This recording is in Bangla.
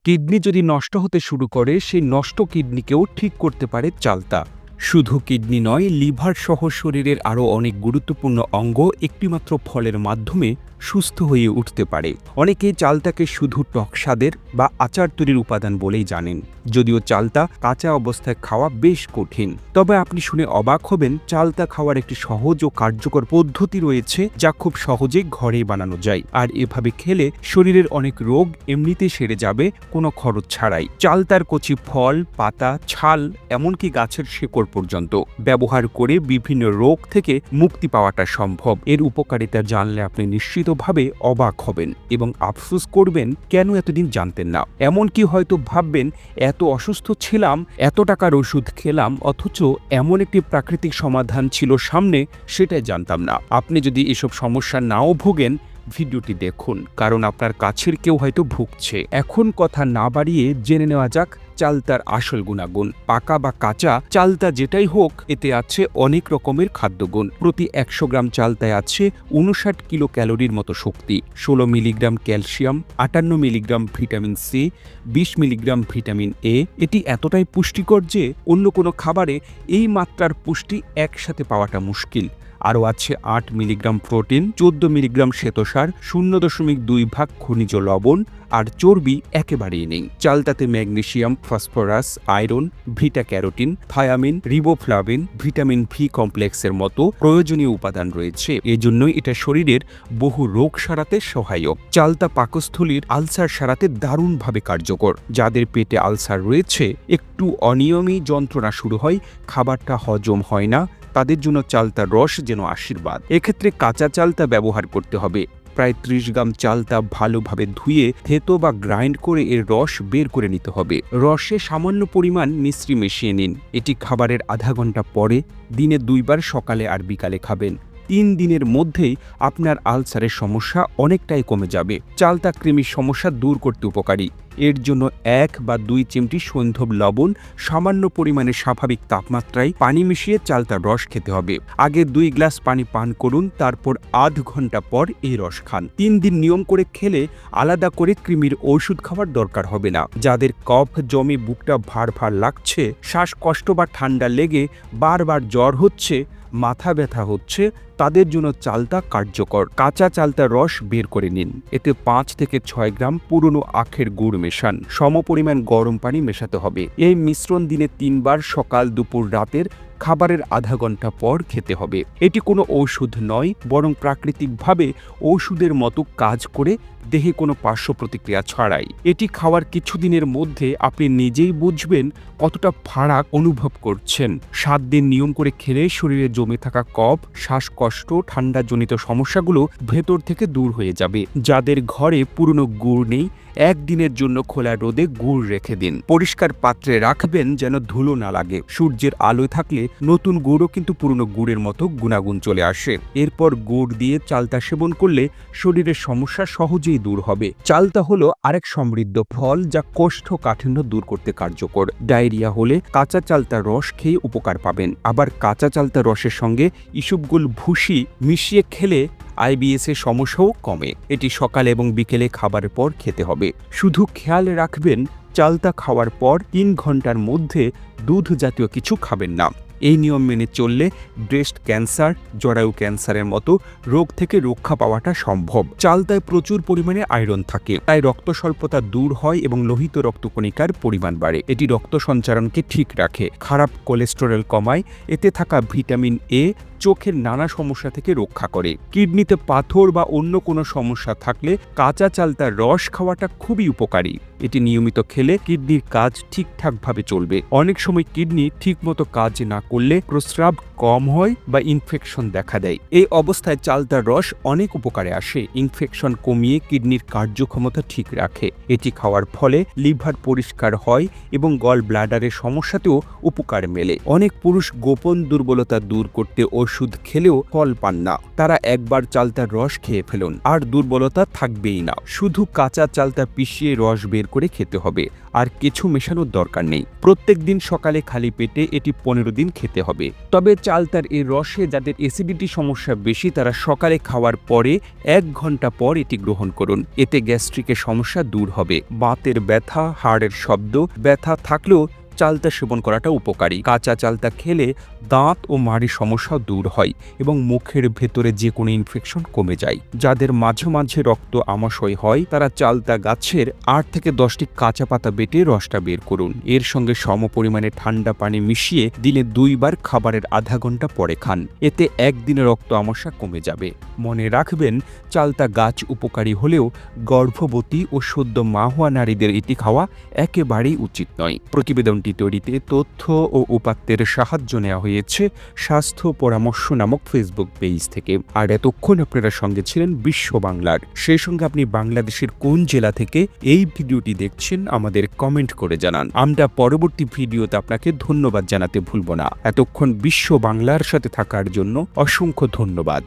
কিডনি যদি নষ্ট হতে শুরু করে, সেই নষ্ট কিডনিকেও ঠিক করতে পারে চালতা। শুধু কিডনি নয়, লিভার সহ শরীরের আরও অনেক গুরুত্বপূর্ণ অঙ্গ একটিমাত্র ফলের মাধ্যমে সুস্থ হয়ে উঠতে পারে। অনেকেই চালতাকে শুধু টক স্বাদের বা আচার তৈরির উপাদান বলেই জানেন, যদিও চালতা কাঁচা অবস্থায় খাওয়া বেশ কঠিন। তবে আপনি শুনে অবাক হবেন, চালতা খাওয়ার একটি সহজ ও কার্যকর পদ্ধতি রয়েছে যা খুব সহজেই ঘরেই বানানো যায়। আর এভাবে খেলে শরীরের অনেক রোগ এমনিতেই সেরে যাবে কোনো খরচ ছাড়াই। চালতার কচি ফল, পাতা, ছাল, এমনকি গাছের শেকড় পর্যন্ত ব্যবহার করে বিভিন্ন রোগ থেকে মুক্তি পাওয়াটা সম্ভব। এর উপকারিতা জানলে আপনি নিশ্চিতভাবে অবাক হবেন এবং আফসোস করবেন কেন এতদিন জানতেন না। এমনকি হয়তো ভাববেন, এত অসুস্থ ছিলাম, এত টাকার ওষুধ খেলাম, অথচ এমন একটি প্রাকৃতিক সমাধান ছিল সামনে, সেটাই জানতাম না। আপনি যদি এসব সমস্যা নাও ভোগেন, ভিডিওটি দেখুন, কারণ আপনার কাছের কেউ হয়তো ভুগছে। এখন কথা না বাড়িয়ে জেনে নেওয়া যাক চালতার আসল গুণাগুণ। পাকা বা কাঁচা চালতা যেটাই হোক, এতে আছে অনেক রকমের খাদ্যগুণ। প্রতি ১০০ গ্রাম চালতায় আছে ৫৯ কিলো ক্যালোরির মতো শক্তি, ১৬ milligram calcium, ৫৮ milligram vitamin C, ২০ milligram vitamin A. এটি এতটাই পুষ্টিকর যে অন্য কোনো খাবারে এই মাত্রার পুষ্টি একসাথে পাওয়াটা মুশকিল। আরও আছে ৮ মিলিগ্রাম প্রোটিন, ১৪ মিলিগ্রাম শ্বেতসার, ০.২ ভাগ খনিজ লবণ, আর চর্বি একেবারেই নেই। চালতাতে magnesium, phosphorus, iron, beta carotene, thiamine, riboflavin, vitamin B কমপ্লেক্সের মতো প্রয়োজনীয় উপাদান রয়েছে। এজন্যই এটা শরীরের বহু রোগ সারাতে সহায়ক। চালতা পাকস্থলীর আলসার সারাতে দারুণভাবে কার্যকর। যাদের পেটে আলসার রয়েছে, একটু অনিয়মী যন্ত্রণা শুরু হয়, খাবারটা হজম হয় না, তাদের জন্য চালতার রস যেন আশীর্বাদ। এক্ষেত্রে কাঁচা চালতা ব্যবহার করতে হবে। প্রায় ৩০ গ্রাম চালতা ভালোভাবে ধুয়ে থেতো বা গ্রাইন্ড করে এর রস বের করে নিতে হবে। রসে সামান্য পরিমাণ মিশ্রি মিশিয়ে নিন। এটি খাবারের আধা ঘন্টা পরে দিনে ২ বার সকালে আর বিকালে খাবেন। ৩ দিনের মধ্যেই আপনার আলসারের সমস্যা অনেকটাই কমে যাবে। চালতা কৃমির সমস্যা দূর করতে উপকারী। এর জন্য ১ বা ২ চিমটি সৈন্ধব লবণ, সামান্য পরিমাণে স্বাভাবিক তাপমাত্রায় পানি মিশিয়ে চালতার রস খেতে হবে। আগে ২ গ্লাস পানি পান করুন, তারপর আধ ঘন্টা পর এই রস খান। ৩ দিন নিয়ম করে খেলে আলাদা করে কৃমির ওষুধ খাওয়ার দরকার হবে না। যাদের কফ জমে বুকটা ভার ভার লাগছে, শ্বাসকষ্ট বা ঠান্ডা লেগে বারবার জ্বর হচ্ছে, মাথা ব্যথা হচ্ছে, তাদের জন্য চালতা কার্যকর। কাঁচা চালতার রস বের করে নিন। এতে ৫ থেকে ৬ গ্রাম পুরনো আখের গুড় মেশান। সমপরিমাণ গরম পানি মেশাতে হবে। এই মিশ্রণ দিনে ৩ বার সকাল, দুপুর, রাতের খাবারের আধা ঘন্টা পর খেতে হবে। এটি কোনো ঔষধ নয়, বরং প্রাকৃতিকভাবে ঔষধের মতো কাজ করে, দেহে কোনো পার্শ্ব প্রতিক্রিয়া ছাড়াই। এটি খাওয়ার কিছুদিনের মধ্যে আপনি নিজেই বুঝবেন কতটা ফারাক অনুভব করছেন। ৭ দিন নিয়ম করে খেলে শরীরে জমে থাকা কফ, শ্বাসকষ্ট, ঠান্ডাজনিত সমস্যাগুলো ভেতর থেকে দূর হয়ে যাবে। যাদের ঘরে পুরনো গুড় নেই, ১ দিনের জন্য খোলা রোদে গুড় রেখে দিন। পরিষ্কার পাত্রে রাখবেন যেন ধুলো না লাগে। সূর্যের আলোয় থাকলে নতুন গুড়ও কিন্তু পুরনো গুড়ের মতো গুণাগুণ চলে আসে। এরপর গুড় দিয়ে চালতা সেবন করলে শরীরের সমস্যা সহজেই দূর হবে। চালতা হলো আরেক সমৃদ্ধ ফল যা কোষ্ঠকাঠিন্য দূর করতে কার্যকর। ডায়রিয়া হলে কাঁচা চালতার রস খেয়ে উপকার পাবেন। আবার কাঁচা চালতার রসের সঙ্গে ইসবগুল ভুসি মিশিয়ে খেলে আইবিএস এর সমস্যাও কমে। এটি সকালে এবং বিকেলে খাবারের পর খেতে হবে। শুধু খেয়াল রাখবেন, চালতা খাওয়ার পর ৩ ঘন্টার মধ্যে দুধ জাতীয় কিছু খাবেন না। এই নিয়ম মেনে চললে ব্রেস্ট ক্যান্সার, জরায়ু ক্যান্সারের মতো রোগ থেকে রক্ষা পাওয়াটা সম্ভব। চালতায় প্রচুর পরিমাণে আয়রন থাকে, তাই রক্ত স্বল্পতা দূর হয় এবং লোহিত রক্তকণিকার পরিমাণ বাড়ে। এটি রক্ত সঞ্চারণকে ঠিক রাখে, খারাপ কোলেস্টেরল কমায়। এতে থাকা ভিটামিন এ চোখের নানা সমস্যা থেকে রক্ষা করে। কিডনিতে পাথর বা অন্য কোনো সমস্যা থাকলে কাঁচা চালতার রস খাওয়াটা খুবই উপকারী। এটি নিয়মিত খেলে কিডনির কাজ ঠিকঠাকভাবে চলবে। অনেক সময় কিডনি ঠিকমতো কাজ না করলে প্রস্রাব কম হয় বা ইনফেকশন দেখা দেয়। এই অবস্থায় চালতার রস অনেক উপকারে আসে। ইনফেকশন কমিয়ে কিডনির কার্যক্ষমতা ঠিক রাখে। এটি খাওয়ার ফলে লিভার পরিষ্কার হয় এবং গল ব্লাডারের সমস্যাতেও উপকার মেলে। অনেক পুরুষ গোপন দুর্বলতা দূর করতে ওষুধ খেলেও ফল পান না। তারা একবার চালতার রস খেয়ে ফেলুন, আর দুর্বলতা থাকবেই না। শুধু কাঁচা চালতা পিষিয়ে রস বের করে খেতে হবে, আর কিছু মেশানোর দরকার নেই। প্রত্যেক দিন সকালে খালি পেটে এটি 15 দিন খেতে হবে। তবে চালতার এই রসে যাদের অ্যাসিডিটি সমস্যা বেশি, তারা সকালে খাওয়ার পরে 1 ঘন্টা পর এটি গ্রহণ করুন। এতে গ্যাস্ট্রিকের সমস্যা দূর হবে। বাতের ব্যথা, হাড়ের শব্দ ব্যথা থাকলেও চালতা সেবন করাটা উপকারী। কাঁচা চালতা খেলে দাঁত ও মাড়ির সমস্যা দূর হয় এবং মুখের ভেতরে যে কোনো ইনফেকশন কমে যায়। যাদের মাঝে মাঝে রক্ত আমাশয় হয়, তারা চালতা গাছের 8 থেকে 10টি কাঁচা পাতা বেটে রসটা বের করুন। এর সঙ্গে সমপরিমাণে ঠান্ডা পানি মিশিয়ে দিনে 2 বার খাবারের আধা ঘন্টা পরে খান। এতে একদিনে রক্ত আমাশা কমে যাবে। মনে রাখবেন, চালতা গাছ উপকারী হলেও গর্ভবতী ও সদ্য মা হওয়া নারীদের এটি খাওয়া একেবারেই উচিত নয়। প্রতিবেদনটি তৈরিতে তথ্য ও উপাত্তের সাহায্য নেওয়া হয়েছে স্বাস্থ্য পরামর্শ নামক ফেসবুক পেজ থেকে। আর এতক্ষণ আপনারা সঙ্গে ছিলেন বিশ্ব বাংলার। সেই সঙ্গে আপনি বাংলাদেশের কোন জেলা থেকে এই ভিডিওটি দেখছেন আমাদের কমেন্ট করে জানান। আমরা পরবর্তী ভিডিওতে আপনাকে ধন্যবাদ জানাতে ভুলব না। এতক্ষণ বিশ্ব বাংলার সাথে থাকার জন্য অসংখ্য ধন্যবাদ।